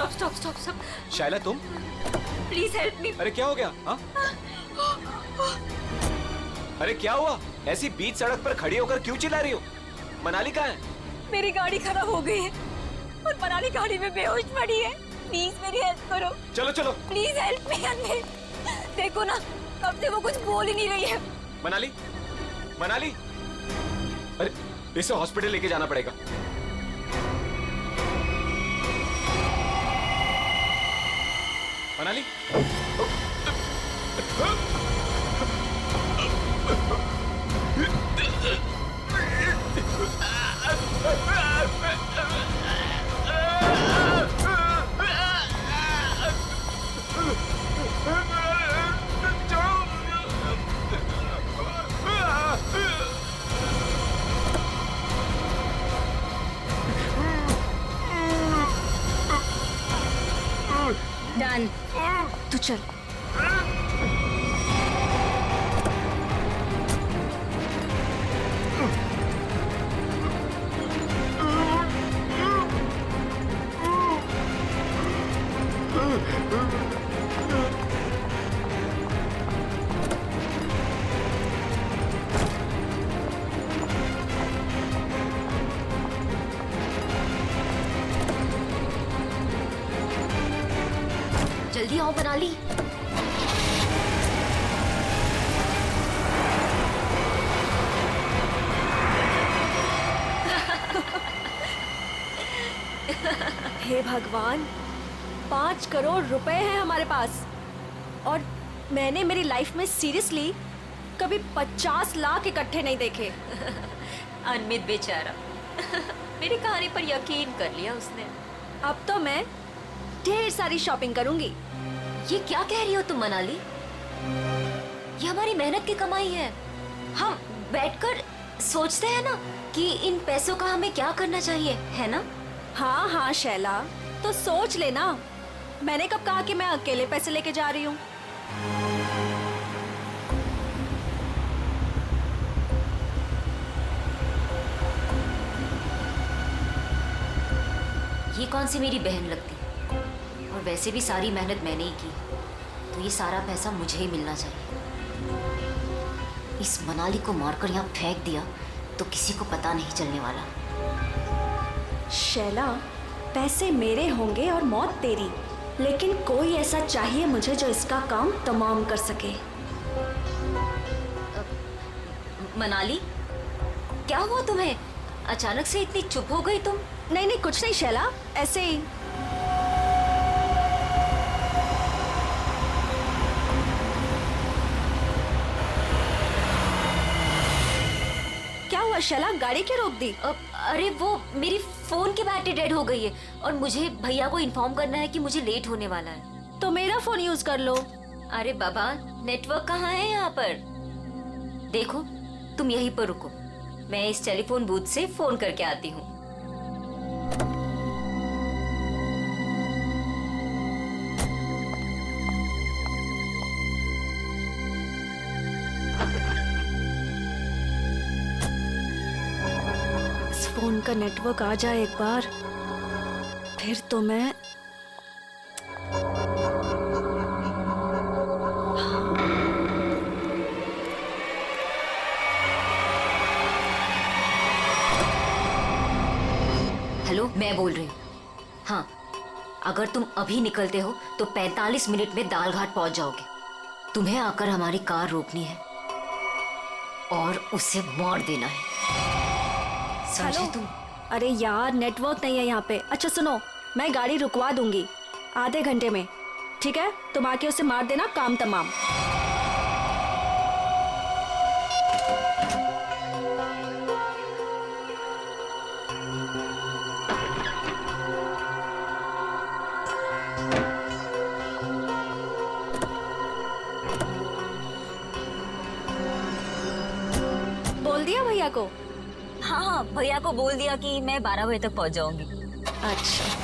Stop stop stop stop. Shayla तुम? Please help me. अरे क्या हो गया? हाँ? अरे क्या हुआ? ऐसी बीच सड़क पर खड़ी होकर क्यों चिल्ला रही हो? मनाली कहाँ है? मेरी गाड़ी खराब हो गई है और मनाली गाड़ी में बेहोश पड़ी है। प्लीज मेरी हेल्प करो। चलो चलो। प्लीज हेल्प मी अंधे। देखो ना, कब से वो कुछ बोल ही नहीं रही है। मनाली, मनाली, अरे इसे हॉस्पिटल लेके जाना पड़ेगा। मनाली, डन, तू चल। जल्दी आओ मनाली। हे भगवान, 5 करोड़ रुपए हैं हमारे पास और मैंने मेरी लाइफ में सीरियसली कभी 50 लाख इकट्ठे नहीं देखे। अनमित बेचारा मेरी कहानी पर यकीन कर लिया उसने। अब तो मैं ढेर सारी शॉपिंग करूंगी। ये क्या कह रही हो तुम मनाली? ये हमारी मेहनत की कमाई है। हम बैठकर सोचते हैं ना कि इन पैसों का हमें क्या करना चाहिए, है ना? हाँ हाँ शैला, तो सोच लेना। मैंने कब कहा कि मैं अकेले पैसे लेके जा रही हूँ? ये कौन सी मेरी बहन लगती, और वैसे भी सारी मेहनत मैंने ही की, तो ये सारा पैसा मुझे ही मिलना चाहिए। इस मनाली को मारकर यहाँ फेंक दिया तो किसी को पता नहीं चलने वाला। शैला, पैसे मेरे होंगे और मौत तेरी, लेकिन कोई ऐसा चाहिए मुझे जो इसका काम तमाम कर सके। मनाली, क्या हुआ तुम्हें? अचानक से इतनी चुप हो गई तुम? नहीं नहीं, कुछ नहीं शैला, ऐसे ही। क्या हुआ शैला, गाड़ी क्यों रोक दी? अरे वो मेरी फोन की बैटरी डेड हो गई है और मुझे भैया को इन्फॉर्म करना है कि मुझे लेट होने वाला है। तो मेरा फोन यूज कर लो। अरे बाबा, नेटवर्क कहाँ है यहाँ पर? देखो, तुम यहीं पर रुको, मैं इस टेलीफोन बूथ से फोन करके आती हूँ। इस फोन का नेटवर्क आ जाए एक बार, फिर तो मैं हेलो, मैं बोल रही हूँ। हाँ, अगर तुम अभी निकलते हो तो 45 मिनट में दालघाट पहुंच जाओगे। तुम्हें आकर हमारी कार रोकनी है और उसे मार देना है, समझे तुम? अरे यार, नेटवर्क नहीं है यहाँ पे। अच्छा सुनो, मैं गाड़ी रुकवा दूंगी आधे घंटे में, ठीक है? तुम आके उसे मार देना, काम तमाम। बोल दिया भैया को? हाँ हाँ, भैया को बोल दिया कि मैं 12 बजे तक पहुंच जाऊंगी। अच्छा।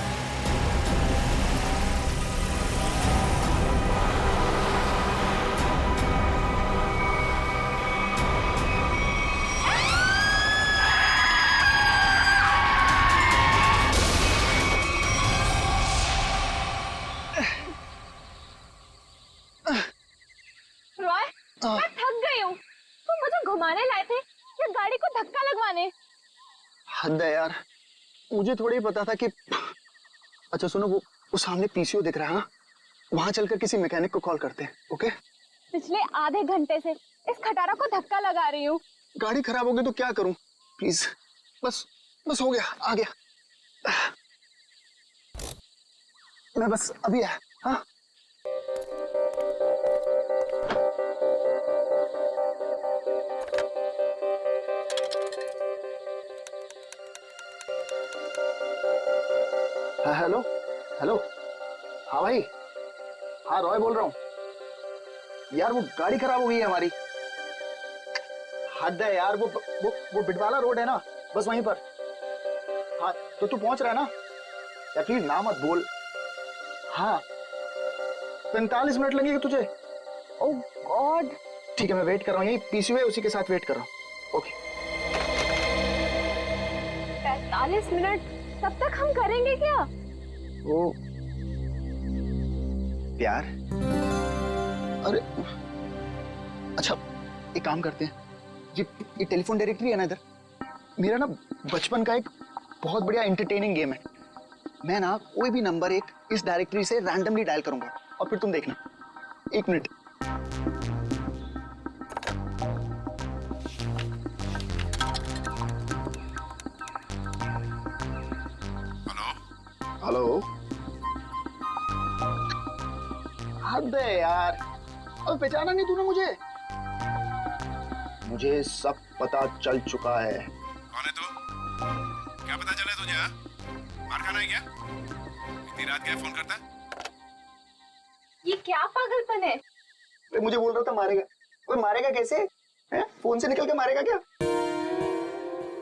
मैं थक गई हूँ। तुम मुझे घुमाने लाए थे या गाड़ी को धक्का लगवाने? हद है यार, मुझे थोड़ी पता था कि अच्छा सुनो, वो सामने पीसीओ दिख रहा है ना, वहां चलकर किसी मैकेनिक को कॉल करते हैं। ओके? पिछले आधे घंटे से इस खटारा को धक्का लगा रही हूँ। गाड़ी खराब हो गई तो क्या करूं? प्लीज बस बस हो गया, आ गया मैं, बस अभी है। हाँ हेलो हेलो। हाँ भाई, हाँ रॉय बोल रहा हूँ यार। वो गाड़ी खराब हो गई है हमारी। हद है यार, वो बिटवाला रोड है ना, बस वहीं पर। हाँ तो तू पहुंच रहा है ना यार? प्लीज ना मत बोल। हाँ 45 मिनट लगेंगे तुझे? ओह गॉड। ठीक है मैं वेट कर रहा हूँ, यही पीसीओ है, उसी के साथ वेट कर रहा हूँ। Okay 45 minute? तब तक हम करेंगे क्या? ओ प्यार। अरे अच्छा एक काम करते हैं, ये टेलीफोन डायरेक्टरी है ना इधर, मेरा ना बचपन का एक बहुत बढ़िया एंटरटेनिंग गेम है। मैं ना कोई भी नंबर एक इस डायरेक्टरी से रैंडमली डायल करूंगा और फिर तुम देखना। 1 मिनट। हेलो। हद है यार, अब पहचाना नहीं तूने मुझे? मुझे सब पता चल चुका है। कौन है तू? क्या पता चला तुझे? हाँ? मार खाना है क्या? इतनी रात क्या फोन करता? ये क्या पागलपन है? मुझे बोल रहा था मारेगा। ओए मारेगा कैसे? हैं? फोन से निकल के मारेगा क्या?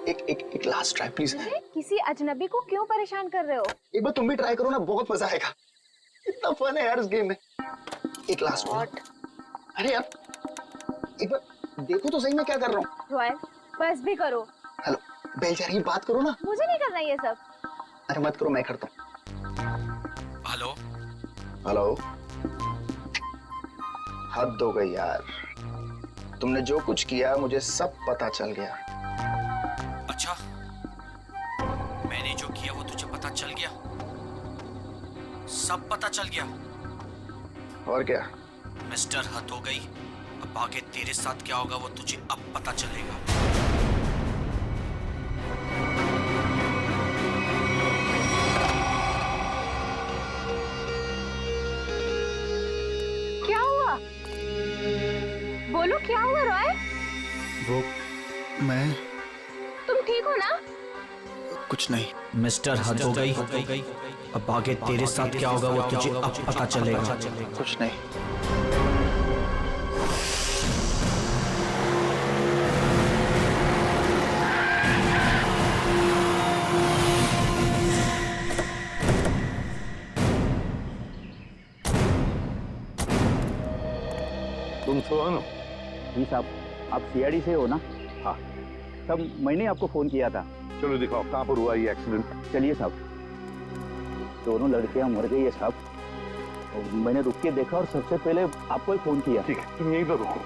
एक लास्ट ट्राई प्लीज। किसी अजनबी को क्यों परेशान कर रहे हो? एक बार तुम भी ट्राई करो ना, बहुत मजा आएगा। इतना फन है यार इस गेम में। एक लास्ट बार। अरे यार एक बार देखो तो सही मैं क्या कर रहा हूँ। रॉयल बस भी करो। हेलो बेल जा रही है, बात करो ना। मुझे नहीं करना ये सब। अरे मत करो, मैं करता हूँ। Hello hello. हद हो गई यार, तुमने जो कुछ किया मुझे सब पता चल गया। अच्छा, मैंने जो किया वो तुझे पता चल गया? सब पता चल गया? और क्या? मिस्टर हद हो गई, अब आगे तेरे साथ क्या होगा वो तुझे अब पता चलेगा। क्या हुआ? बोलो क्या हुआ रॉय? वो मैं तुम ठीक हो ना? कुछ नहीं। मिस्टर हद हो गई, अब आगे तेरे साथ क्या होगा वो तुझे अब पता चलेगा। कुछ नहीं। तुम सोहन? जी साहब, आप सीआईडी से हो ना? हाँ। तब मैंने आपको फोन किया था। चलो दिखाओ कहाँ पर हुआ ये एक्सीडेंट। चलिए साहब। दोनों लड़कियां मर गई है साहब, और मैंने रुक के देखा और सबसे पहले आपको ही फोन किया। ठीक है, तुम यहीं पर रुको।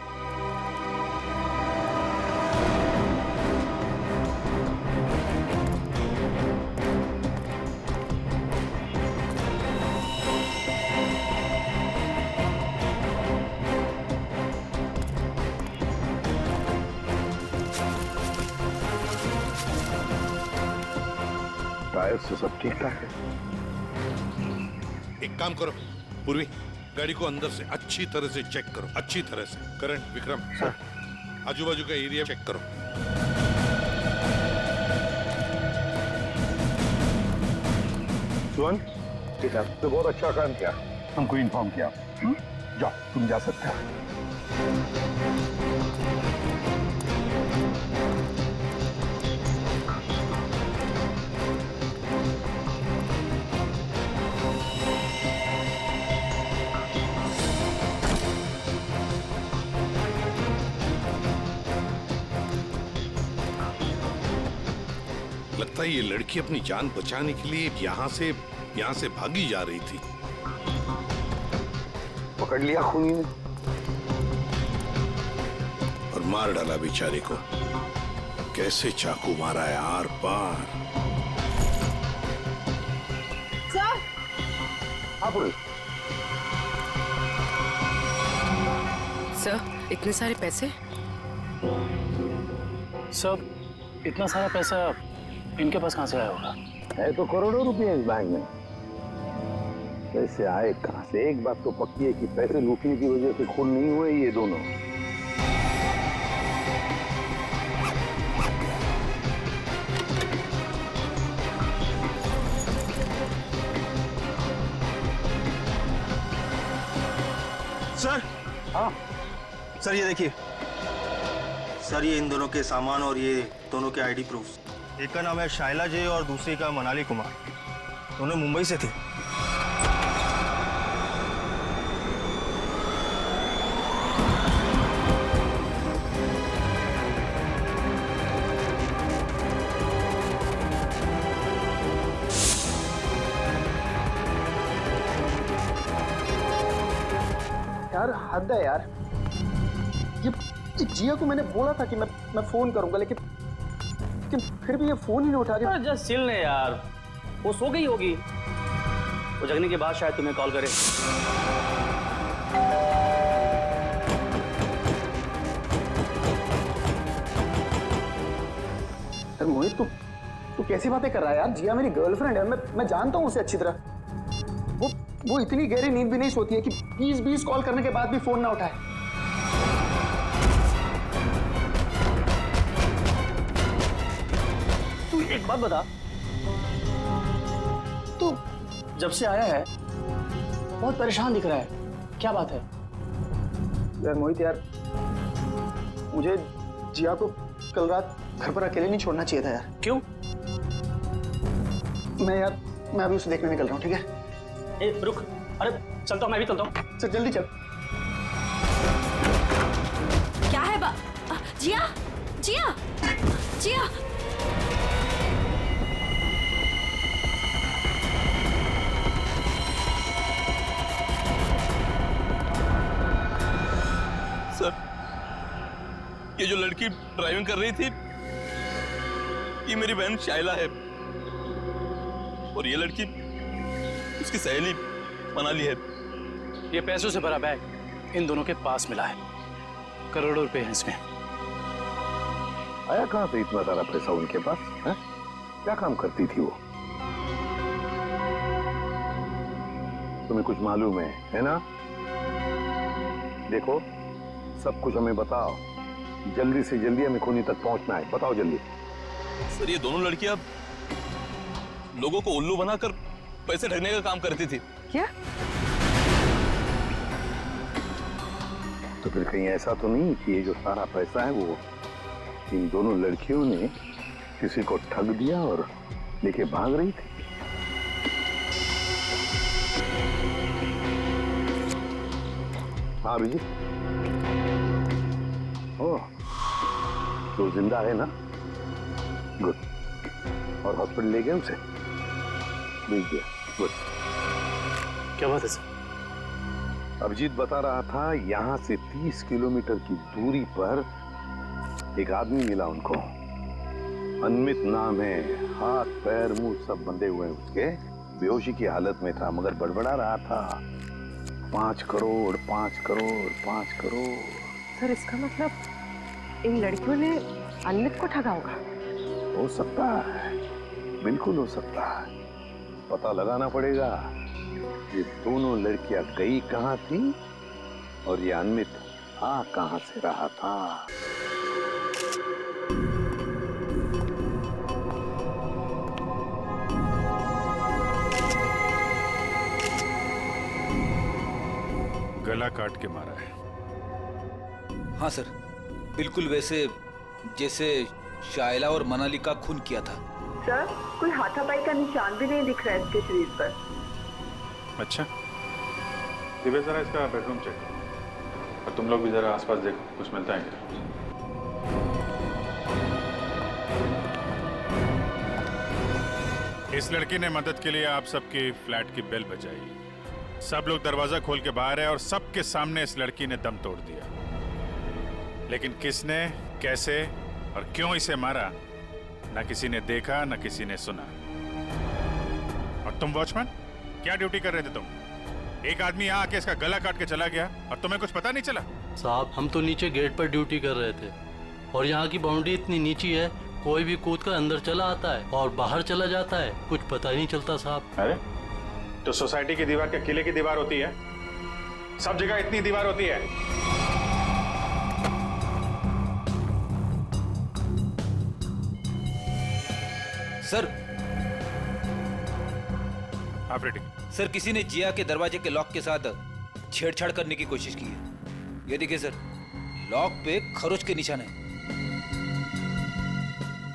टायर से सब ठीक ठाक है। एक काम करो पूर्वी, गाड़ी को अंदर से अच्छी तरह से चेक करो, अच्छी तरह से। करण, विक्रम सर, आजू बाजू का एरिया चेक करो। सुहन जी साहब, तो बहुत अच्छा काम किया, हमको इन्फॉर्म किया। जाओ तुम जा सकते हो। लगता है ये लड़की अपनी जान बचाने के लिए यहाँ से भागी जा रही थी। पकड़ लिया खूनी ने। मार डाला बेचारे को। कैसे चाकू मारा है आर पार। सर हाँ पुलिस। सर इतने सारे पैसे? सब इतना सारा पैसा इनके पास कहाँ से आया होगा? है तो करोड़ों रुपए इस बैंक में। पैसे आए कहाँ से? एक बात तो पक्की है कि पैसे लूटने की वजह से खून नहीं हुए ये दोनों। सर। हाँ सर ये देखिए सर, ये इन दोनों के सामान और ये दोनों के आईडी प्रूफ। एक का नाम है शाइला जे और दूसरे का मनाली कुमार। दोनों मुंबई से थे। यार हद है यार। ये जिया को मैंने बोला था कि मैं फोन करूंगा, लेकिन फिर भी ये फोन ही नहीं उठा रही। जस्ट चिल ने यार, वो सो गई होगी। वो जगने के बाद शायद तुम्हें कॉल करे। अरे मोहित, तू कैसी बातें कर रहा है यार? जिया मेरी गर्लफ्रेंड है, मैं जानता हूँ उसे अच्छी तरह। वो इतनी गहरी नींद भी नहीं सोती है कि 20 कॉल करने के बाद भी फोन ना उठाए। तू एक बात बता, तू जब से आया है बहुत परेशान दिख रहा है, क्या बात है? यार मोहित यार, मुझे जिया को कल रात घर पर अकेले नहीं छोड़ना चाहिए था यार। क्यों? मैं अभी उसे देखने निकल रहा हूँ, ठीक है? ए रुक, अरे चलता हूँ, मैं भी चलता हूँ। चल जल्दी चल। क्या है जिया जिया जिया। सर, ये जो लड़की ड्राइविंग कर रही थी ये मेरी बहन शाइला है, और ये लड़की उसकी सहेली मनाली है। ये पैसों से भरा बैग इन दोनों के पास मिला है, करोड़ों रुपए हैं इसमें। आया कहाँ से इतना सारा पैसा उनके पास? है? क्या काम करती थी वो? तुम्हें कुछ मालूम है ना? देखो, सब कुछ हमें बताओ। जल्दी से जल्दी हमें खूनी तक पहुंचना है। बताओ जल्दी। सर, ये दोनों लड़कियां लोगों को उल्लू बनाकर पैसे ठगने का काम करती थी। क्या? तो फिर कहीं ऐसा तो नहीं कि ये जो सारा पैसा है वो इन दोनों लड़कियों ने किसी को ठग दिया और लेके भाग रही थी? हाँ अभिजीत, ओह, तो जिंदा है ना? गुड। और हॉस्पिटल ले गए उसे? भेज दिया। गुड। क्या बात है सर? अभिजीत बता रहा था यहाँ से 30 किलोमीटर की दूरी पर एक आदमी मिला उनको। अनमित नाम है, हाथ पैर मुंह सब बंधे हुए उसके। बेहोशी की हालत में था मगर बड़बड़ा रहा था 5 करोड़ 5 करोड़ 5 करोड़। सर, इसका मतलब इन लड़कियों ने अनमित को ठगा होगा। हो सकता है, बिल्कुल हो सकता है। पता लगाना पड़ेगा ये दोनों लड़कियां गई कहाँ थी और ये अनमित आ कहाँ से रहा था। गला काट के मारा है। हाँ सर, बिल्कुल वैसे जैसे शाइला और मनाली का खून किया था। सर, कोई हाथापाई का निशान भी नहीं दिख रहा है इसके शरीर पर। अच्छा, दिव्या जरा इसका बेडरूम चेक करो, और तुम लोग भी जरा आसपास देखो, कुछ मिलता है क्या? इस लड़की ने मदद के लिए आप सबके फ्लैट की बेल बजाई। सब लोग दरवाजा खोल के बाहर है और सबके सामने इस लड़की ने दम तोड़ दिया। लेकिन किसने, कैसे और क्यों इसे मारा, ना किसी ने देखा ना किसी ने सुना। और तुम वॉचमैन, क्या ड्यूटी कर रहे थे तुम? एक आदमी यहाँ आके इसका गला काट के चला गया और तुम्हें कुछ पता नहीं चला? साहब हम तो नीचे गेट पर ड्यूटी कर रहे थे और यहाँ की बाउंड्री इतनी नीची है, कोई भी कूद कर अंदर चला आता है और बाहर चला जाता है, कुछ पता ही नहीं चलता साहब। अरे तो सोसाइटी की दीवार क्या किले की दीवार होती है? सब जगह इतनी दीवार होती है? सर ऑपरेटिंग सर, किसी ने जिया के दरवाजे के लॉक के साथ छेड़छाड़ करने की कोशिश की है। ये देखिए सर, लॉक पे खरोच के निशान है।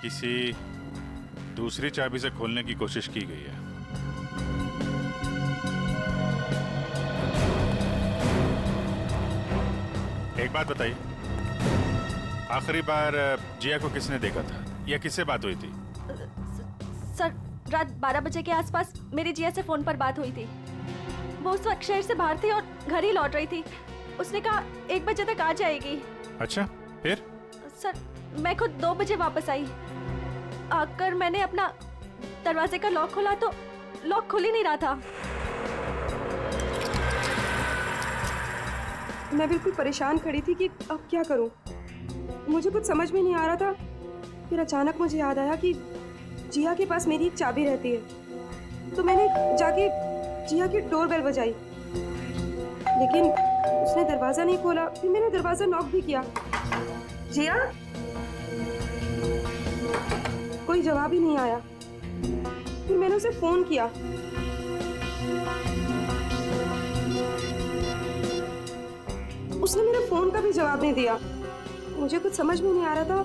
किसी दूसरी चाबी से खोलने की कोशिश की गई है। एक बात बताइए, आखिरी बार जिया को किसने देखा था या किससे बात हुई थी? सर, रात 12 बजे के आसपास मेरी जिया से फोन पर बात हुई थी। वो उस वक्त शहर से बाहर थी और घर ही लौट रही थी। उसने कहा 1 बजे तक आ जाएगी। अच्छा, फिर? सर, मैं खुद 2 बजे वापस आई। आकर मैंने अपना दरवाजे का लॉक खोला तो लॉक खुल ही नहीं रहा था। मैं बिल्कुल परेशान खड़ी थी कि अब क्या करूं। मुझे कुछ समझ में नहीं आ रहा था। फिर अचानक मुझे याद आया कि जिया के पास मेरी एक चाबी रहती है, तो मैंने जाके जिया की डोरबेल बजाई, लेकिन उसने दरवाजा नहीं खोला। फिर मैंने दरवाजा नॉक भी किया। जिया, कोई जवाब ही नहीं आया। फिर मैंने उसे फोन किया। उसने मेरे फोन का भी जवाब नहीं दिया। मुझे कुछ समझ में नहीं आ रहा था।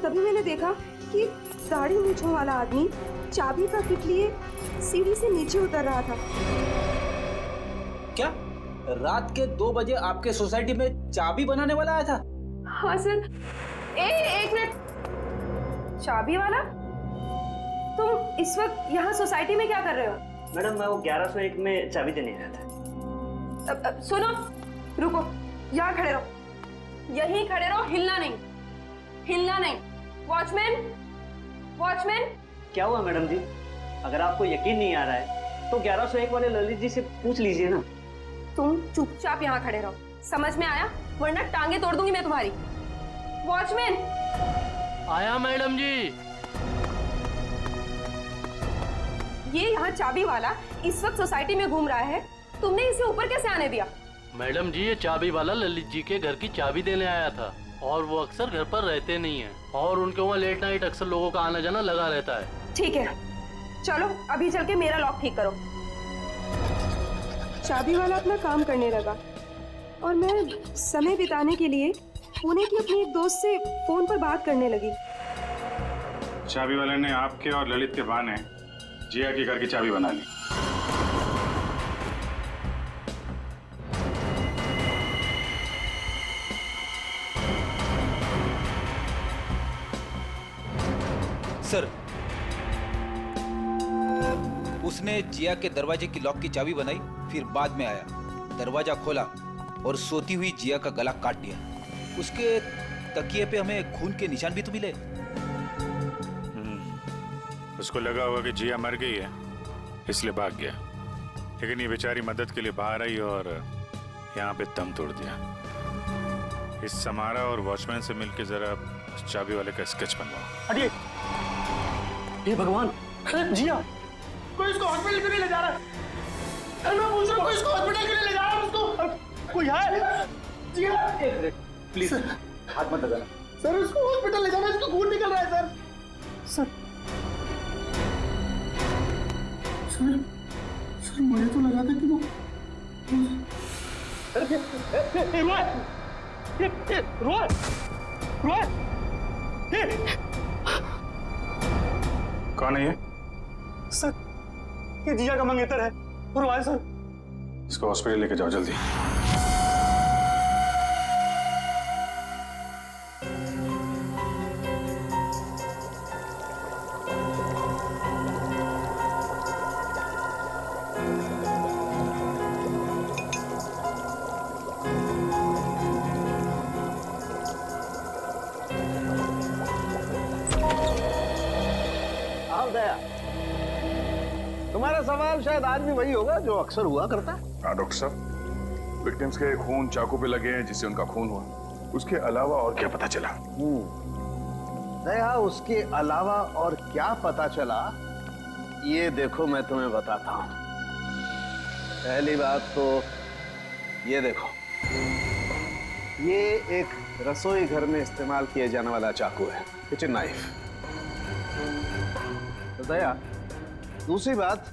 तभी मैंने देखा कि दाढ़ी मूंछों वाला आदमी चाबी का किट लिए सीढ़ी से नीचे उतर रहा था। क्या रात के 2 बजे आपके सोसाइटी में चाबी बनाने वाला आया था? हाँ सर। एक मिनट, चाबी वाला? तुम इस वक्त यहाँ सोसाइटी में क्या कर रहे हो? मैडम, मैं वो 1101 में चाबी देने आया था। सुनो, रुको, यहाँ खड़े रहो, यहीं खड़े रहो, हिलना नहीं, हिलना नहीं। Watchman, watchman. क्या हुआ मैडम जी? अगर आपको यकीन नहीं आ रहा है तो 1101 वाले ललित जी से पूछ लीजिए ना। तुम चुपचाप यहाँ खड़े रहो, समझ में आया? वरना टांगे तोड़ दूंगी मैं तुम्हारी। वॉचमैन। आया मैडम जी। ये यहाँ चाबी वाला इस वक्त सोसाइटी में घूम रहा है, तुमने इसे ऊपर कैसे आने दिया? मैडम जी, ये चाबी वाला ललित जी के घर की चाबी देने आया था और वो अक्सर घर पर रहते नहीं हैं और उनके वहाँ लेट नाइट अक्सर लोगों का आना जाना लगा रहता है। ठीक है, चलो अभी चल के मेरा लॉक ठीक करो। चाबी वाला अपना काम करने लगा और मैं समय बिताने के लिए पुणे की अपनी एक दोस्त से फोन पर बात करने लगी। चाबी वाले ने आपके और ललित के बहाने जिया के घर की चाबी बना ली। सर, उसने जिया के दरवाजे की लॉक की चाबी बनाई, फिर बाद में आया, दरवाजा खोला और सोती हुई जिया का गला काट दिया। उसके तकिए पे हमें खून के निशान भी तो मिले। उसको लगा होगा कि जिया मर गई है, इसलिए भाग गया। लेकिन ये बेचारी मदद के लिए बाहर आई और यहाँ पे दम तोड़ दिया। इस समारा और वॉचमैन से मिलकर जरा उस चाबी वाले का स्केच बनवाओ। अरे हे भगवान, जिया, कोई इसको हॉस्पिटल क्यों नहीं ले जा रहा? मैं पूछ रहा हूँ, कोई इसको हॉस्पिटल क्यों नहीं ले जा रहा? उसको कोई है? जिया, एक मिनट प्लीज, हाथ मत लगाना। सर, उसको हॉस्पिटल ले जाना, इसको खून निकल रहा है सर। सर मुझे तो लगा था कि वो कौन है ये? सर, ये जिया का मंगेतर है। रोय सर। इसको हॉस्पिटल लेके जाओ जल्दी। जवाब दया। तुम्हारा सवाल शायद आज भी वही होगा जो अक्सर हुआ करता है। हाँ डॉक्टर साहब, विक्टिम्स के खून चाकू पे लगे हैं जिससे उनका खून हुआ, उसके अलावा और क्या पता चला? दया, उसके अलावा और क्या पता चला ये देखो मैं तुम्हें बताता हूं। पहली बात तो ये देखो, ये एक रसोई घर में इस्तेमाल किया जाने वाला चाकू है, किचन नाइफ। तो दया, दूसरी बात,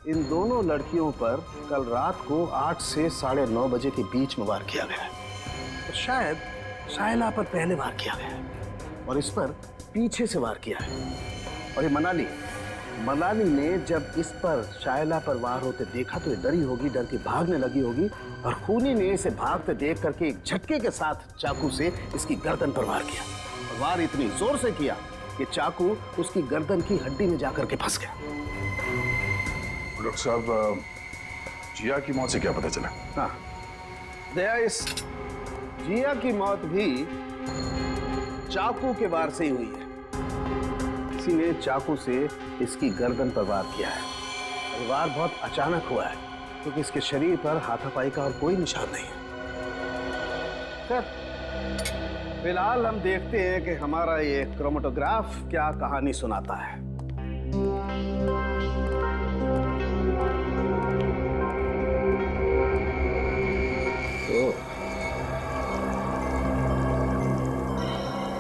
इन दोनों लड़कियों पर कल रात को 8 से 9:30 बजे के बीच में वार किया गया है। तो शायद शाइला पर पहले वार किया गया है और इस पर पीछे से वार किया है। और ये मनाली ने जब इस पर शाइला पर वार होते देखा तो ये डरी होगी, डर के भागने लगी होगी और खूनी ने इसे भागते देख करके एक झटके के साथ चाकू से इसकी गर्दन पर वार किया। और वार इतनी जोर से किया कि चाकू उसकी गर्दन की हड्डी में जाकर के फंस गया। डॉक्टर साहब, जिया की मौत से क्या पता चला? हाँ दया, इस जिया की मौत भी चाकू के वार से ही हुई है। किसी ने चाकू से इसकी गर्दन पर वार किया है। और वार बहुत अचानक हुआ है क्योंकि इसके शरीर पर हाथापाई का और कोई निशान नहीं है। खैर, फिलहाल हम देखते हैं कि हमारा ये क्रोमेटोग्राफ क्या कहानी सुनाता है।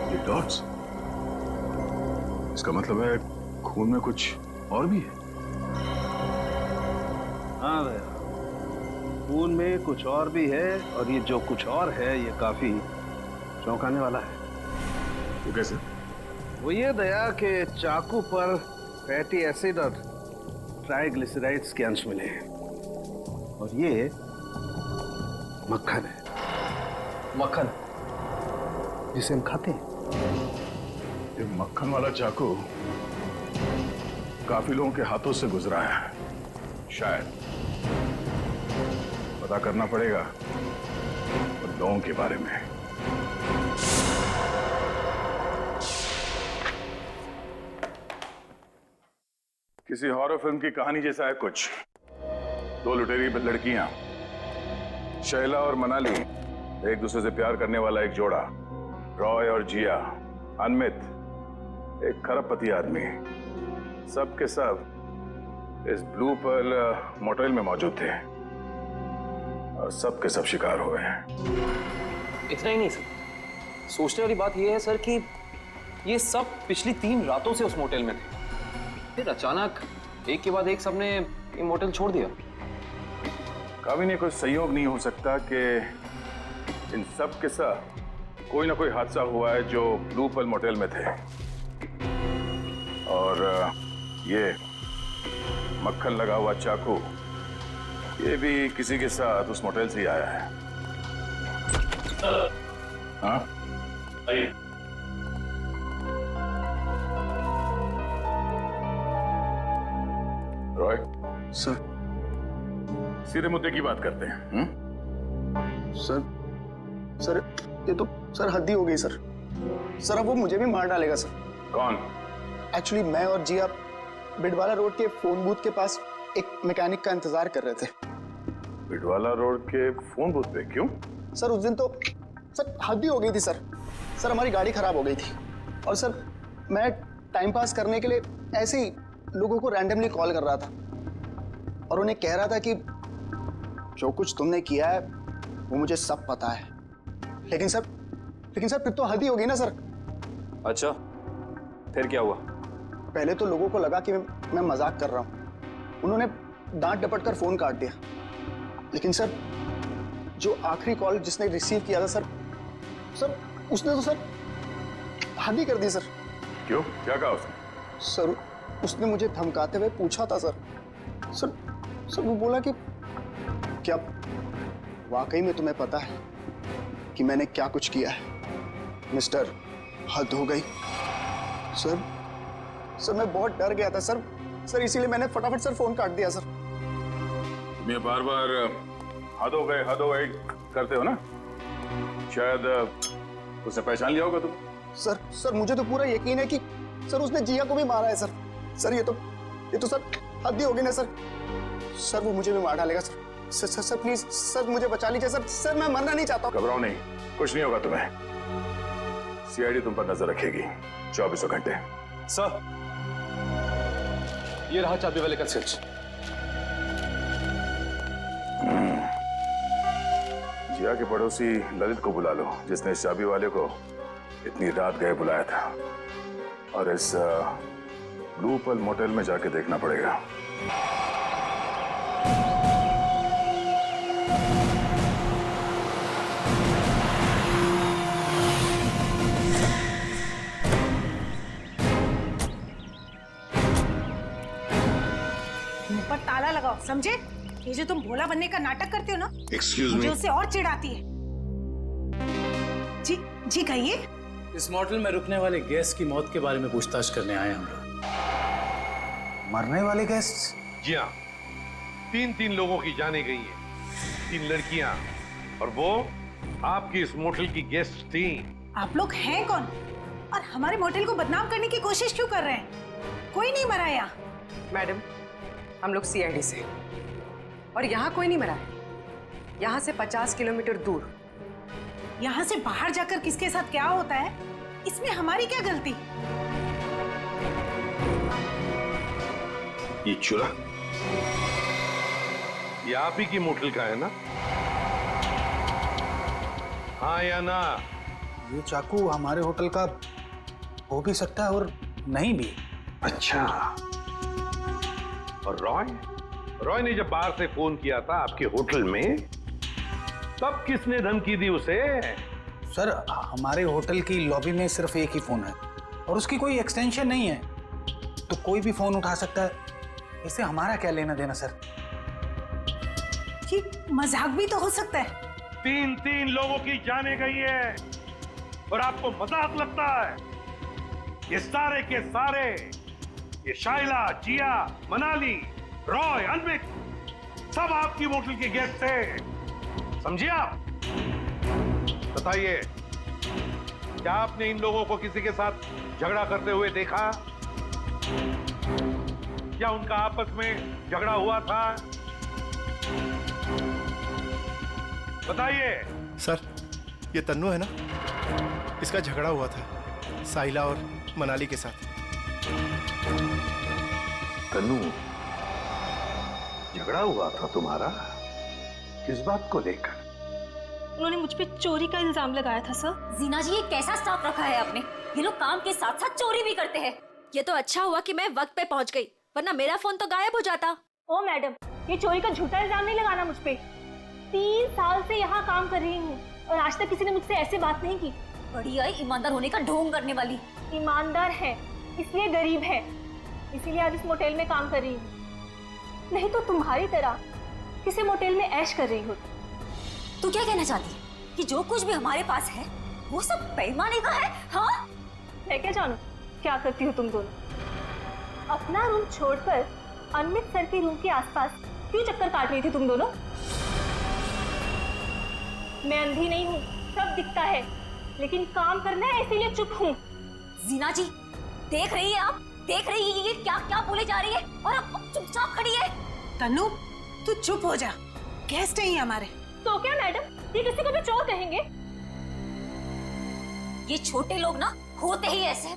ये डॉट्स, इसका मतलब है खून में कुछ और भी है। हाँ भैया, खून में कुछ और भी है और ये जो कुछ और है ये काफी चौंकाने वाला है। वो कैसे? वो ये दया कि चाकू पर फैटी एसिड और ट्राइग्लिसराइड्स के अंश मिले हैं और ये मक्खन है। मक्खन जिसे हम खाते हैं। ये मक्खन वाला चाकू काफी लोगों के हाथों से गुजरा है। शायद पता करना पड़ेगा उन लोगों के बारे में। किसी हॉरर फिल्म की कहानी जैसा है कुछ। 2 लुटेरी लड़कियां, शैला और मनाली, एक दूसरे से प्यार करने वाला एक जोड़ा, रॉय और जिया, अनमित, एक खरबपति आदमी, सब के सब इस ब्लू पर्ल मोटेल में मौजूद थे और सब के सब शिकार हुए हैं। इतना ही नहीं सर, सोचने वाली बात यह है सर कि ये सब पिछली 3 रातों से उस मोटेल में थे, फिर अचानक एक के बाद एक सबने ये मोटेल छोड़ दिया। कभी नहीं कोई संयोग नहीं हो सकता कि इन सब के साथ कोई ना कोई हादसा हुआ है जो ब्लू पर्ल मोटेल में थे। और ये मक्खन लगा हुआ चाकू, ये भी किसी के साथ उस मोटेल से ही आया है। हाँ? रॉय सर, सीधे मुद्दे की बात करते हैं। सर ये तो सर हद ही हो गई सर। सर अब वो मुझे भी मार डालेगा सर। कौन? एक्चुअली मैं और जिया बिडवाला रोड के फोन बूथ के पास एक मैकेनिक का इंतजार कर रहे थे। बिडवाला रोड के फोन बूथ पे? क्यों? सर उस दिन तो सर हद ही हो गई थी सर। सर हमारी गाड़ी खराब हो गई थी और सर मैं टाइम पास करने के लिए ऐसे ही लोगों को रैंडमली कॉल कर रहा था और उन्हें कह रहा था कि जो कुछ तुमने किया है वो मुझे सब पता है। लेकिन सर फिर तो हद ही होगी ना सर। अच्छा, फिर क्या हुआ? पहले तो लोगों को लगा कि मैं मजाक कर रहा हूँ। उन्होंने डांट डपट कर फोन काट दिया। लेकिन सर जो आखिरी कॉल जिसने रिसीव किया था सर उसने तो सर हद ही कर दी सर। क्यों? क्या कहा उसने? सर उसने मुझे धमकाते हुए पूछा था सर वो बोला कि क्या वाकई में तुम्हें पता है कि मैंने क्या कुछ किया है? मिस्टर, हद हो गई। सर मैं बहुत डर गया था सर इसीलिए मैंने फटाफट सर फोन काट दिया सर। तुम ये बार बार हद हो गए करते हो ना? शायद उसने पहचान लिया होगा तुम। सर मुझे तो पूरा यकीन है कि सर उसने जिया को भी मारा है सर। सर ये तो सर हद ही होगी ना सर। सर वो मुझे भी मार डालेगा सर। सर प्लीज सर मुझे बचा लीजिए सर। सर मैं मरना नहीं चाहता हूँ। घबराओ नहीं, कुछ नहीं होगा तुम्हें। सीआईडी तुम पर नजर रखेगी 24 घंटे। सर, ये रहा चाबी वाले का स्विच। जिया के पड़ोसी ललित को बुला लो, जिसने इस चाबी वाले को इतनी रात गए बुलाया था। और इस ब्लू पल मोटेल में जाके देखना पड़ेगा। मुंह पर ताला लगाओ, समझे? ये जो तुम भोला बनने का नाटक करते हो ना, Excuse me? मुझे उससे और चिढ़ाती है। जी कहिए। इस मोटेल में रुकने वाले गेस्ट की मौत के बारे में पूछताछ करने आए हम लोग। मरने वाले गेस्ट? जी हाँ, 3 लोगों की जाने गई हैं, 3 लड़कियां, और वो आपकी इस मोटेल की गेस्ट थी। आप लोग हैं कौन और हमारे मोटेल को बदनाम करने की कोशिश क्यों कर रहे हैं? कोई नहीं मरा यहाँ। मैडम, हम लोग सीआईडी से, और यहाँ कोई नहीं मरा है। यहाँ से 50 किलोमीटर दूर। यहाँ से बाहर जाकर किसके साथ क्या होता है, इसमें हमारी क्या गलती? ये चुरा, ये आप ही की मोटेल का है ना? हाँ या ना? ये चाकू हमारे होटल का हो भी सकता है और नहीं भी। अच्छा, और रॉय ने जब बाहर से फोन किया था आपके होटल में, तब किसने धमकी दी उसे? सर, हमारे होटल की लॉबी में सिर्फ एक ही फोन है और उसकी कोई एक्सटेंशन नहीं है, तो कोई भी फोन उठा सकता है। इससे हमारा क्या लेना देना सर? ये मजाक भी तो हो सकता है। 3 लोगों की जाने गई है और आपको मजाक लगता है? ये सारे के सारे, ये शाइला, जिया, मनाली, रॉय, अनविक, सब आपकी मोटेल के गेस्ट थे, समझिए आप? बताइए, क्या आपने इन लोगों को किसी के साथ झगड़ा करते हुए देखा? क्या उनका आपस में झगड़ा हुआ था? बताइए। सर, ये तन्नू है ना, इसका झगड़ा हुआ था साहिला और मनाली के साथ। तन्नू, झगड़ा हुआ था तुम्हारा? किस बात को लेकर? उन्होंने मुझ पे चोरी का इल्जाम लगाया था सर। जीना जी, ये कैसा स्टाफ रखा है आपने? ये लोग काम के साथ साथ चोरी भी करते हैं। ये तो अच्छा हुआ कि मैं वक्त पे पहुंच गई, वरना मेरा फोन तो गायब हो जाता। ओ मैडम, ये चोरी का झूठा इल्जाम नहीं लगाना मुझ पे। 3 साल से यहाँ काम कर रही हूँ और आज तक किसी ने मुझसे ऐसे बात नहीं की। बढ़िया ईमानदार होने का ढोंग करने वाली। ईमानदार है इसलिए गरीब है, इसीलिए आज इस मोटेल में काम कर रही हूँ, नहीं तो तुम्हारी तरह किसी मोटेल में ऐश कर रही होती। तू क्या कहना चाहती है कि जो कुछ भी हमारे पास है वो सब बेईमानी का है? हाँ, मैं क्या जानूं क्या करती हो तुम दोनों? अपना रूम छोड़कर अनमित सर के रूम के आसपास क्यों चक्कर काट रही थी तुम दोनों? मैं अंधी नहीं हूँ, सब दिखता है, लेकिन काम करना है इसीलिए चुप हूँ। जीना जी, देख रही है आप? देख रही है ये क्या क्या बोले जा रही है और अब चुपचाप खड़ी है। तन्नू, तू चुप हो जा, गेस्ट है हमारे। तो क्या मैडम, ये किसी को भी चोर कहेंगे? ये छोटे लोग ना होते ही ऐसे।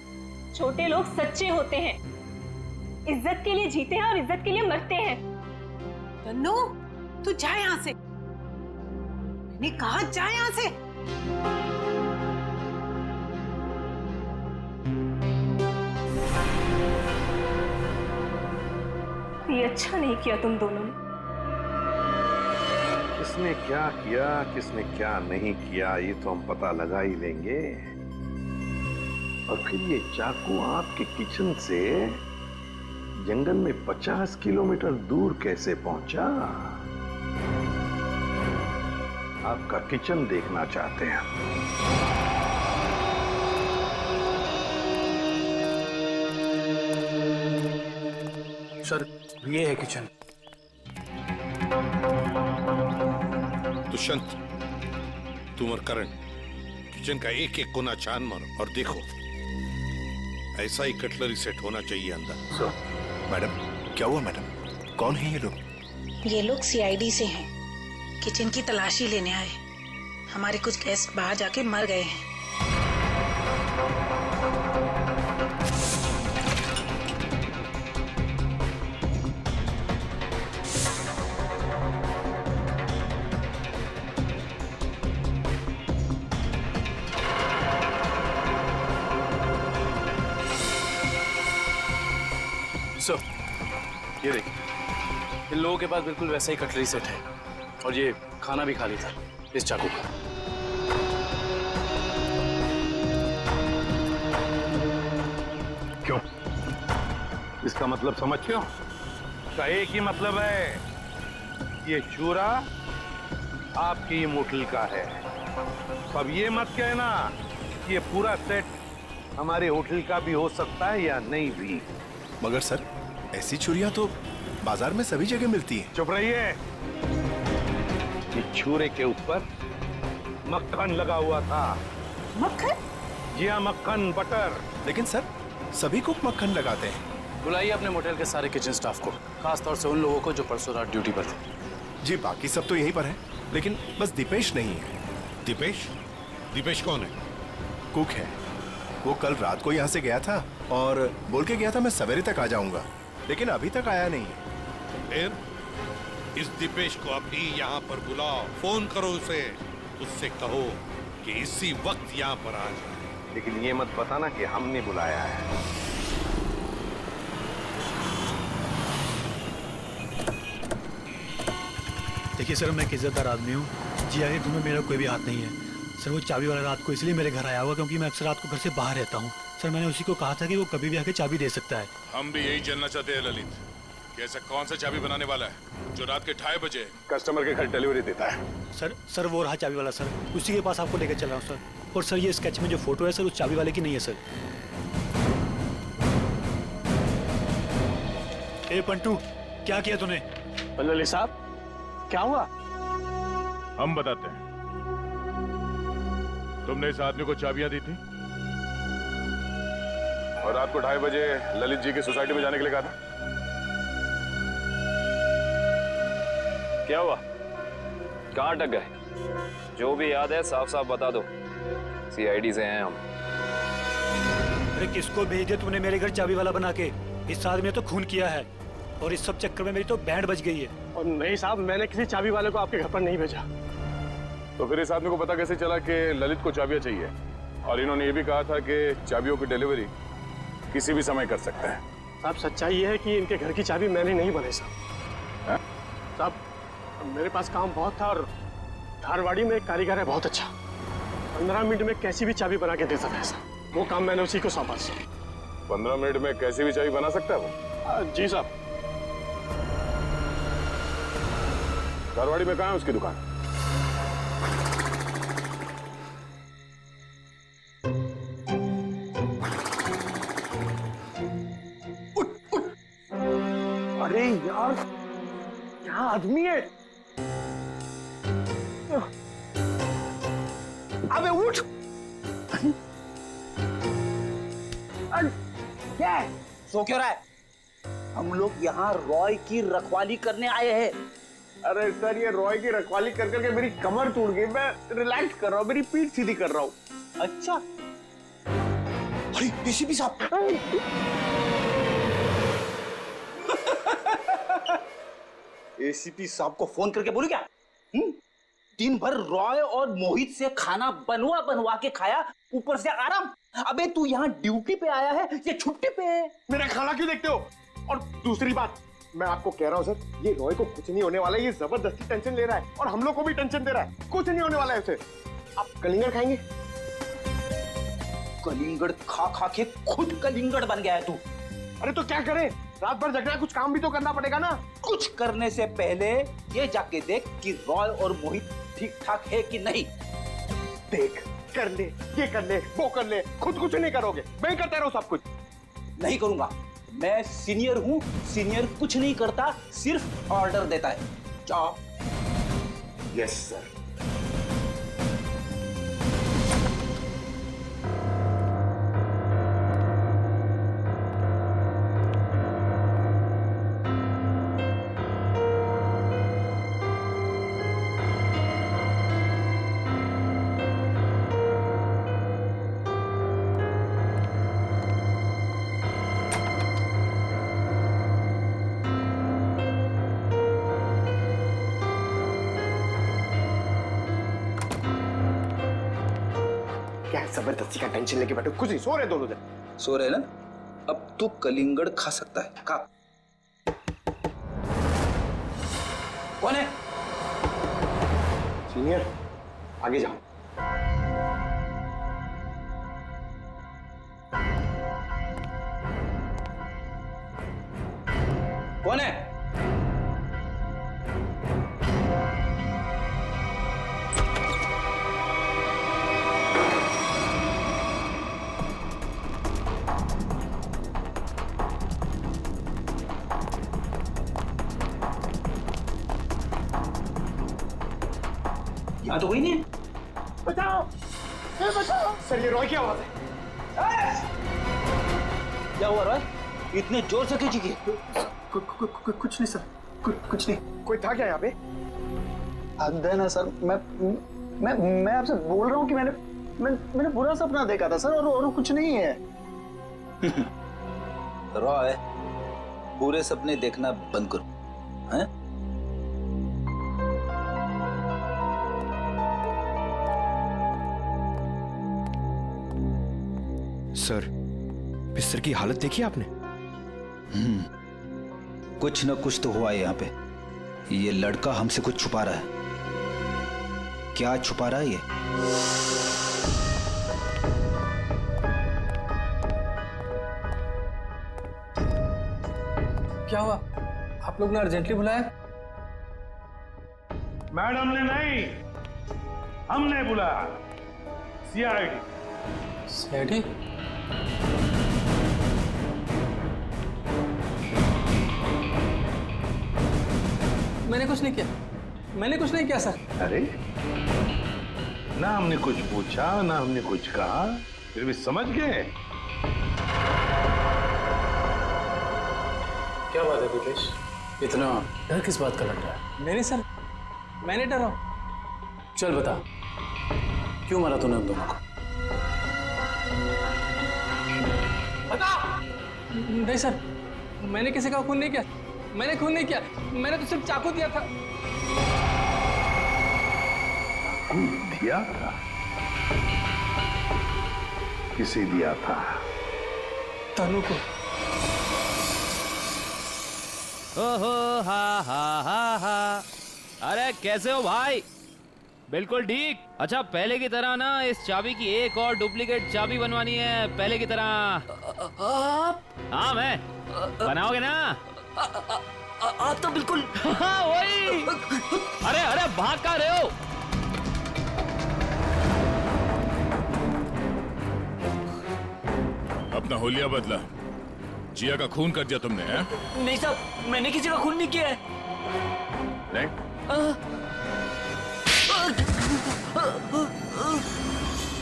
छोटे लोग सच्चे होते हैं, इज्जत के लिए जीते हैं और इज्जत के लिए मरते हैं। तन्नू, तू जा यहाँ से, मैंने कहा जा यहाँ से। ये अच्छा नहीं किया तुम दोनों ने। किसने क्या किया, किसने क्या नहीं किया, ये तो हम पता लगा ही लेंगे। और फिर ये चाकू आपके किचन से जंगल में 50 किलोमीटर दूर कैसे पहुंचा? आपका किचन देखना चाहते हैं। सर, ये है किचन। दुष्यंत, तुम और करण किचन का एक एक कोना छान मारो और देखो ऐसा ही कटलरी सेट होना चाहिए अंदर। मैडम, क्या हुआ मैडम? कौन है ये लोग? ये लोग सीआईडी से हैं, किचन की तलाशी लेने आए। हमारे कुछ गेस्ट बाहर जाके मर गए हैं। सर, ये देखिए, इन लोगों के पास बिल्कुल वैसा ही कटलरी सेट है और ये खाना भी खाली था इस चाकू का। क्यों? इसका मतलब समझते हो? इसका एक ही मतलब है, ये चूरा आपकी होटल का है। अब ये मत कहना कि ये पूरा सेट हमारे होटल का भी हो सकता है या नहीं भी। मगर सर, ऐसी छुरियां तो बाजार में सभी जगह मिलती हैं। चुप रहिए। ये छुरे के ऊपर मक्खन लगा हुआ था। मक्खन? जी हाँ, मक्खन, बटर। लेकिन सर, सभी कुक मक्खन लगाते हैं। बुलाइए अपने मोटेल के सारे किचन स्टाफ को, खास तौर से उन लोगों को जो परसों रात ड्यूटी पर थे। जी, बाकी सब तो यहीं पर है, लेकिन बस दीपेश नहीं है। दीपेश? दीपेश कौन है? कुक है। वो कल रात को यहाँ से गया था और बोल के गया था मैं सवेरे तक आ जाऊंगा, लेकिन अभी तक आया नहीं है। फिर इस दीपेश को अभी यहाँ पर बुलाओ, फोन करो उसे, उससे कहो कि इसी वक्त यहाँ पर आ जाए। लेकिन ये मत बताना कि हमने बुलाया है। देखिए सर, मैं एक इज्जतदार आदमी हूँ, जिया के घर में मेरा कोई भी हाथ नहीं है। सर, वो चाबी वाला रात को इसलिए मेरे घर आया हुआ क्योंकि मैं अक्सर रात को घर से बाहर रहता हूँ। सर, मैंने उसी को कहा था कि वो कभी भी आके चाबी दे सकता है। हम भी यही जानना चाहते हैं ललित, कि ऐसा कौन सा चाबी बनाने वाला है जो रात के 2:30 बजे कस्टमर के घर डिलीवरी देता है। सर वो रहा चाबी वाला सर, उसी के पास आपको लेकर चल रहा हूँ सर। और सर, ये स्केच में जो फोटो है सर, उस चाबी वाले की नहीं है सर। ए पंटू, क्या किया तूने? ललित साहब, क्या हुआ? हम बताते हैं। तुमने इस आदमी को चाबियां दी थी और रात को 2:30 बजे ललित जी की सोसाइटी में जाने के लिए कहा था। क्या हुआ? कहाँ अटक गए? जो भी याद है साफ साफ बता दो। सीआईडी से हैं हम। अरे किसको भेज दिया तूने मेरे घर चाबी वाला बना के? इस आदमी ने तो खून किया है और इस सब चक्कर में मेरी तो बैंड बज गई है। और नहीं साहब, मैंने किसी चाबी वाले को आपके घर पर नहीं भेजा। तो फिर इस आदमी को पता कैसे चला कि ललित को चाबियां चाहिए? और इन्होंने ये भी कहा था कि चाबियों की डिलीवरी किसी भी समय कर सकते हैं। साहब, सच्चाई ये है कि इनके घर की चाबी मैंने नहीं बनाई साहब। साहब, मेरे पास काम बहुत था और धारवाड़ी में एक कारीगर है बहुत अच्छा, 15 मिनट में कैसी भी चाबी बना के दे सकता है साहब। वो काम मैंने उसी को सौंपा साहब। 15 मिनट में कैसी भी चाबी बना सकता है वो? जी साहब। धारवाड़ी में कहाँ है उसकी दुकान? अरे यार, क्या आदमी है? अबे उठ! क्या है? सो क्यों रहा है? हम लोग यहाँ रॉय की रखवाली करने आए हैं। अरे सर, ये रॉय की रखवाली कर करके मेरी कमर टूट गई। मैं रिलैक्स कर रहा हूँ, मेरी पीठ सीधी कर रहा हूँ। अच्छा, अरे एसीपी साहब, एसीपी साहब को फोन करके बोलू क्या? दिन भर रॉय और मोहित से खाना बनवा बनवा के खाया, ऊपर से आराम। अबे तू यहाँ ड्यूटी पे आया है या छुट्टी पे है? मेरा खाना क्यों देखते हो? और दूसरी बात, मैं आपको कह रहा हूँ सर, ये रॉय को कुछ नहीं होने वाला है। ये जबरदस्ती टेंशन ले रहा है और हम लोग को भी टेंशन दे रहा है। कुछ नहीं होने वाला है उसे। आप कलिंगड़ खाएंगे? कलिंगड़ खा खा के खुद कलिंगड़ बन गया है तू। अरे तो क्या करें? रात भर जगना, कुछ काम भी तो करना पड़ेगा ना। कुछ करने से पहले ये जाके देख कि रॉय और मोहित ठीक ठाक है कि नहीं। देख, कर ले, ये कर ले, वो कर ले, खुद कुछ नहीं करोगे। मैं ही करता रहूं सब कुछ? नहीं करूंगा, मैं सीनियर हूं। सीनियर कुछ नहीं करता, सिर्फ ऑर्डर देता है। जाओ। Yes sir. क्या जबरदस्ती का टेंशन लेके बैठे, कुछ नहीं, सो रहे दोनों जन। सो रहे ना, अब तू कलिंगड़ खा सकता है, खा। कौन है? सीनियर, आगे जाओ। कौन है? यहाँ तो कोई नहीं है। बचाओ, बचाओ। सर ये रॉय की आवाज है। क्या हुआ रॉय? इतने जोर से क्यों चीखी? कुछ नहीं सर, कुछ नहीं। कोई था क्या यहाँ पे? हद है ना सर, मैं आपसे बोल रहा हूँ कि मैंने बुरा सपना देखा था सर, और कुछ नहीं है। रॉय, बुरे सपने देखना बंद करो, हैं? सर, बिस्तर की हालत देखी आपने? कुछ न कुछ तो हुआ है यहाँ पे। ये लड़का हमसे कुछ छुपा रहा है। क्या छुपा रहा है ये? क्या हुआ? आप लोग ने अर्जेंटली बुलाया? मैडम ने नहीं, हमने बुलाया। सीआईडी। सीआईडी? मैंने कुछ नहीं किया, मैंने कुछ नहीं किया सर। अरे ना हमने कुछ पूछा, ना हमने कुछ कहा, फिर भी समझ गए। क्या बात है विकेश, इतना डर किस बात का लग रहा है? नहीं सर, मैंने डरा। चल बता, क्यों मारा तूने उन दोनों को? बता। नहीं सर, मैंने किसी का खून नहीं किया, मैंने खून नहीं किया, मैंने तो सिर्फ चाकू दिया था। दिया था? किसे दिया था? तनु को। ओहो हा हा हा हा। अरे कैसे हो भाई? बिल्कुल ठीक। अच्छा पहले की तरह ना इस चाबी की एक और डुप्लीकेट चाबी बनवानी है, पहले की तरह। आप? हाँ मैं। बनाओगे ना? आप तो बिल्कुल। हाँ वही। अरे अरे भाग कहाँ रहे हो? अपना होलिया बदला। जिया का खून कर दिया तुमने, हैं? नहीं साहब, मैंने किसी का खून नहीं किया है। नहीं?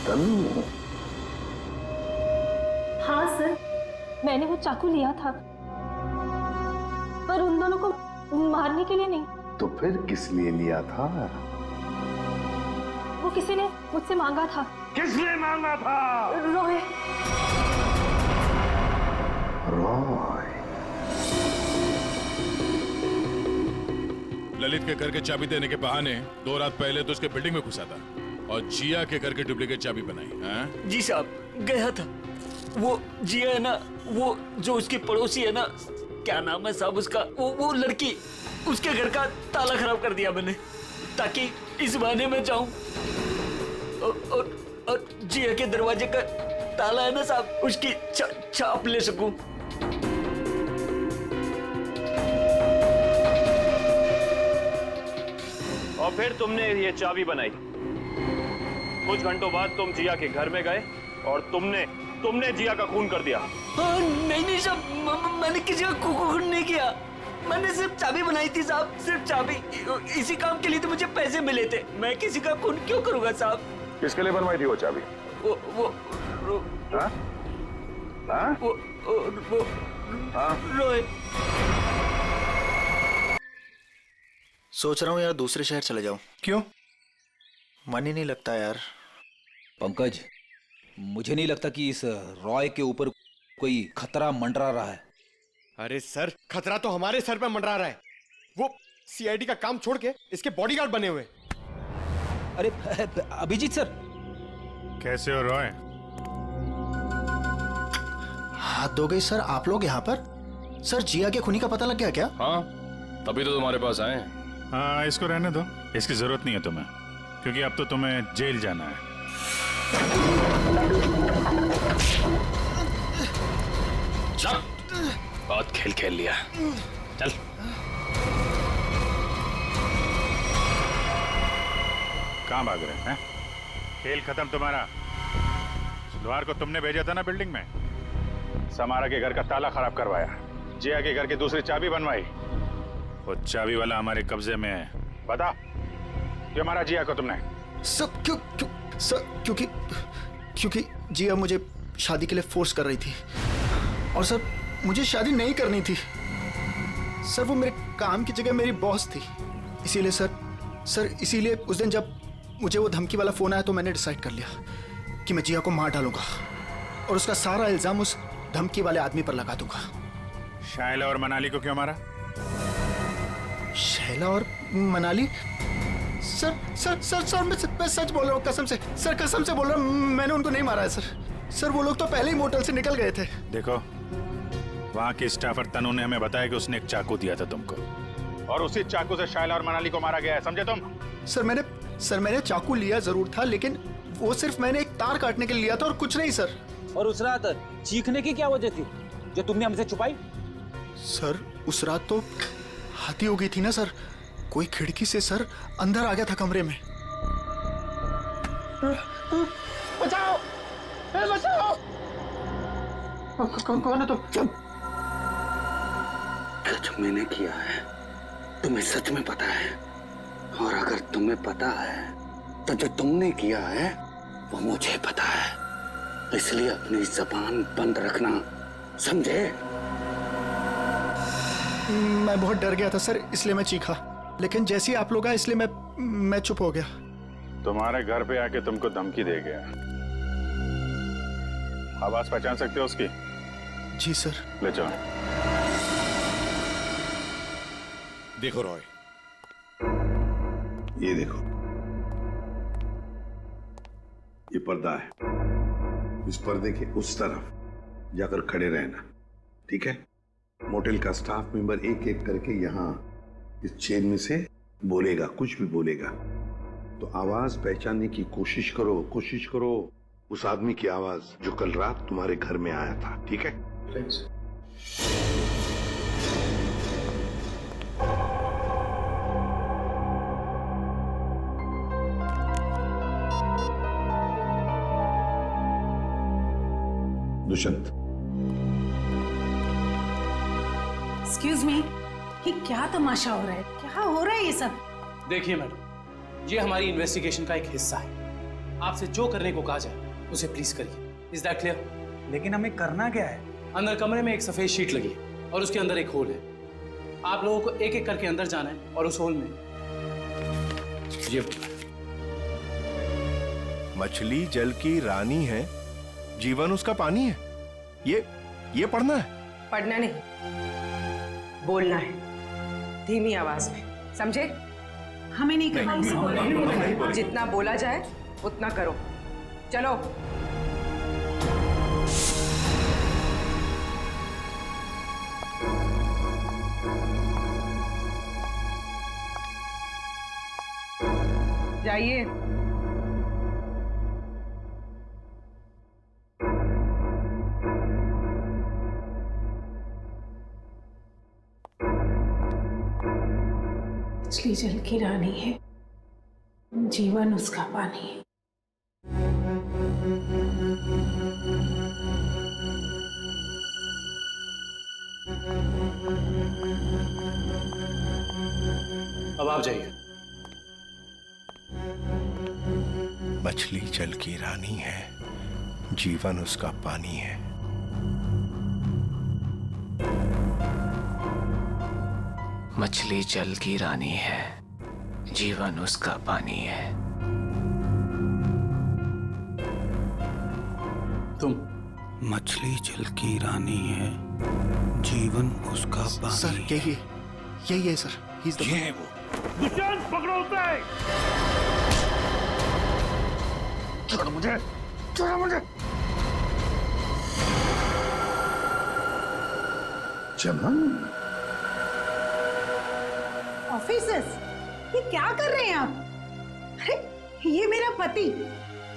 तनु। हाँ सर, मैंने वो चाकू लिया था, पर उन दोनों को मारने के लिए नहीं। तो फिर किस लिए लिया था? वो किसी ने मुझसे मांगा था। किसने मांगा था? रॉय। रॉय। ललित के घर के चाबी देने के बहाने 2 रात पहले तो उसके बिल्डिंग में घुसा था और जिया के घर के डुप्लीकेट चाबी बनाई, हैं? जी साहब, गया था। वो जिया है ना, वो जो उसकी पड़ोसी है ना, क्या नाम है साहब उसका, वो लड़की, उसके घर का ताला खराब कर दिया मैंने, ताकि इस बहाने में जाऊं और जिया के दरवाजे का ताला है ना साहब, उसकी छाप ले सकूं। और फिर तुमने ये चाबी बनाई। कुछ घंटों बाद तुम जिया के घर में गए और तुमने जिया का खून कर दिया। नहीं साहब, मैंने किसी का खून नहीं किया, मैंने सिर्फ चाबी बनाई थी साहब, सिर्फ चाबी। इसी काम के लिए तो मुझे पैसे मिले थे, मैं किसी का खून क्यों करूंगा साहब? किसके लिए बनवाई थी वो चाबी? रोहित। सोच रहा हूँ यार दूसरे शहर चले जाऊं। क्यों? मन ही नहीं लगता यार। पंकज, मुझे नहीं लगता कि इस रॉय के ऊपर कोई खतरा मंडरा रहा है। अरे सर, खतरा तो हमारे सर पे मंडरा रहा है। वो सीआईडी का काम छोड़ के इसके बॉडीगार्ड बने हुए। अरे अभिजीत सर, कैसे हो रॉय? हाथ धो गई सर आप लोग यहाँ पर? सर जिया के खूनी का पता लग गया क्या? हाँ, तभी तो तुम्हारे पास आए। हाँ, इसको रहने दो, इसकी जरूरत नहीं है तुम्हें, क्योंकि अब तो तुम्हें जेल जाना है। चल, बहुत खेल खेल लिया, चल। कहाँ भाग रहे हैं? खेल खत्म तुम्हारा। सुधार को तुमने भेजा था ना बिल्डिंग में, समारा के घर का ताला खराब करवाया, जिया के घर की दूसरी चाबी बनवाई। वो चाबी वाला हमारे कब्जे में है। बता, क्यों मारा जिया को तुमने? सर क्योंकि जिया मुझे शादी के लिए फोर्स कर रही थी, और सर मुझे शादी नहीं करनी थी। सर वो मेरे काम की जगह मेरी बॉस थी, इसीलिए सर इसीलिए उस दिन जब मुझे वो धमकी वाला फोन आया तो मैंने डिसाइड कर लिया कि मैं जिया को मार डालूंगा और उसका सारा इल्जाम उस धमकी वाले आदमी पर लगा दूंगा। शायला और मनाली को क्यों मारा? शैला और मनाली? सर मैं सच बोल रहा हूँ, कसम से सर, कसम से बोल रहा हूँ, मैंने उनको नहीं मारा है सर वो लोग तो पहले ही मोटल से निकल गए थे। देखो, वहाँ के स्टाफर तनु ने हमें बताया कि उसने एक चाकू दिया था तुमको, और उसी चाकू से शायला और मनाली को मारा गया है, समझे तुम? सर मैंने चाकू लिया जरूर था, लेकिन वो सिर्फ मैंने एक तार काटने के लिए लिया था और कुछ नहीं सर। और उस रात चीखने की क्या वजह थी जो तुमने हमसे छुपाई? सर उस रात तो हाथी हो गई थी ना सर, कोई खिड़की से सर अंदर आ गया था कमरे में। बचाओ, बचाओ! कौन है तुम? जो मैंने किया है तुम्हें सच में पता है, और अगर तुम्हें पता है तो जो तुमने किया है वो मुझे पता है, इसलिए अपनी जबान बंद रखना, समझे? मैं बहुत डर गया था सर, इसलिए मैं चीखा, लेकिन जैसे ही आप लोग आए इसलिए मैं चुप हो गया। तुम्हारे घर पे आके तुमको धमकी दे गया। आवाज पहचान सकते हो उसकी? जी सर। ले जाओ। देखो रॉय, ये देखो, ये पर्दा है, इस पर्दे के उस तरफ जाकर खड़े रहना, ठीक है? मोटेल का स्टाफ मेंबर एक एक करके यहाँ इस चेन में से बोलेगा, कुछ भी बोलेगा तो आवाज पहचानने की कोशिश करो उस आदमी की आवाज जो कल रात तुम्हारे घर में आया था, ठीक है? दुष्यंत, एक्सक्यूज मी, ये क्या तमाशा हो रहा है? क्या हो रहा है ये सब? देखिए मैडम, ये हमारी इन्वेस्टिगेशन का एक हिस्सा है। आपसे जो करने को कहा जाए उसे प्लीज करिए। Is that clear? लेकिन हमें करना क्या है? अंदर कमरे में एक सफेद शीट लगी है और उसके अंदर एक होल है। आप लोगों को एक एक करके अंदर जाना है और उस होल में ये बोलना है, मछली जल की रानी है, जीवन उसका पानी है। ये पढ़ना है? पढ़ना नहीं, बोलना है धीमी आवाज में, समझे? हमें नहीं करना। जितना बोला जाए उतना करो। चलो। जाइए। मछली जल की रानी है, जीवन उसका पानी है। अब आप जाइए। मछली जल की रानी है, जीवन उसका पानी है। मछली जल की रानी है, जीवन उसका पानी है। तुम? मछली जल की रानी है, जीवन उसका पानी। सर यही है सर, ये है वो। दुष्यंत, पकड़ो उसे। छोड़ मुझे, छोड़ मुझे। चमन, ऑफिसर्स, ये क्या कर रहे हैं आप? अरे ये मेरा पति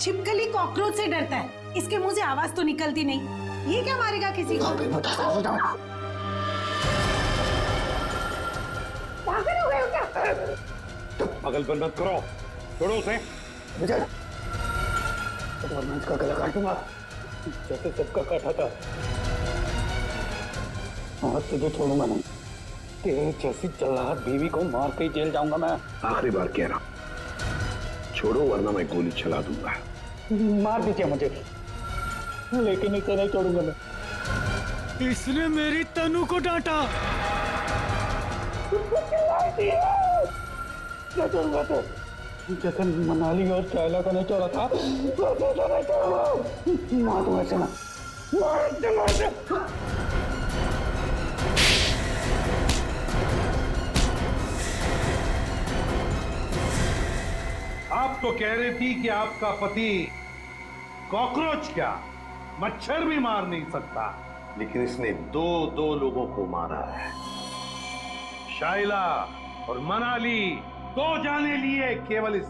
छिपकली कॉकरोच से डरता है, इसके मुंह से आवाज तो निकलती नहीं, ये क्या मारेगा किसी को? पागल हो गए हो क्या? पागलपन मत करो, छोड़ो उसे। वरना इसका गला काट दूंगा जैसे सबका काटा था। आज तुझे छोड़ूंगा नहीं, तेरे जैसी जल्लाद बीवी को मार के ही जेल जाऊंगा मैं। आखिरी बार कह रहा, छोड़ो वरना मैं गोली चला दूंगा। मार दीजिए मुझे, लेकिन इसे नहीं छोड़ूंगा मैं। इसने मेरी तनु को डांटा। क्या छोड़ूंगा तो? जैसे मनाली और शायला को नहीं छोड़ा था, वैसे तो नहीं छोड़ूंगा। मार दूंगा इसे, मार दूंगा। आप तो कह रही थी कि आपका पति कॉकरोच क्या मच्छर भी मार नहीं सकता, लेकिन इसने दो लोगों को मारा है। शाइला और मनाली, 2 जाने लिए केवल इस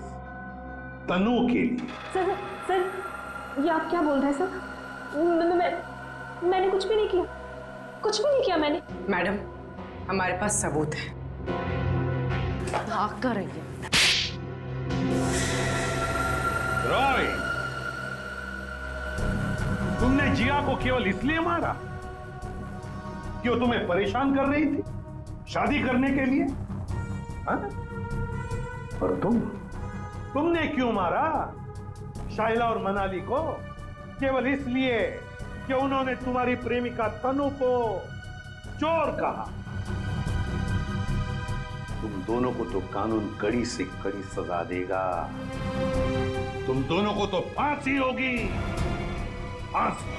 तनु के लिए। सर, ये आप क्या बोल रहे हैं सर? मैंने कुछ भी नहीं किया, कुछ भी नहीं किया मैंने। मैडम, हमारे पास सबूत है। भाग कर रही है। रॉय, तुमने जिया को केवल इसलिए मारा कि वो तुम्हें परेशान कर रही थी शादी करने के लिए? हाँ? और तुमने क्यों मारा शाइला और मनाली को? केवल इसलिए कि उन्होंने तुम्हारी प्रेमिका तनु को चोर कहा। तुम दोनों को तो कानून कड़ी से कड़ी सजा देगा। तुम दोनों को तो फांसी होगी, फांसी।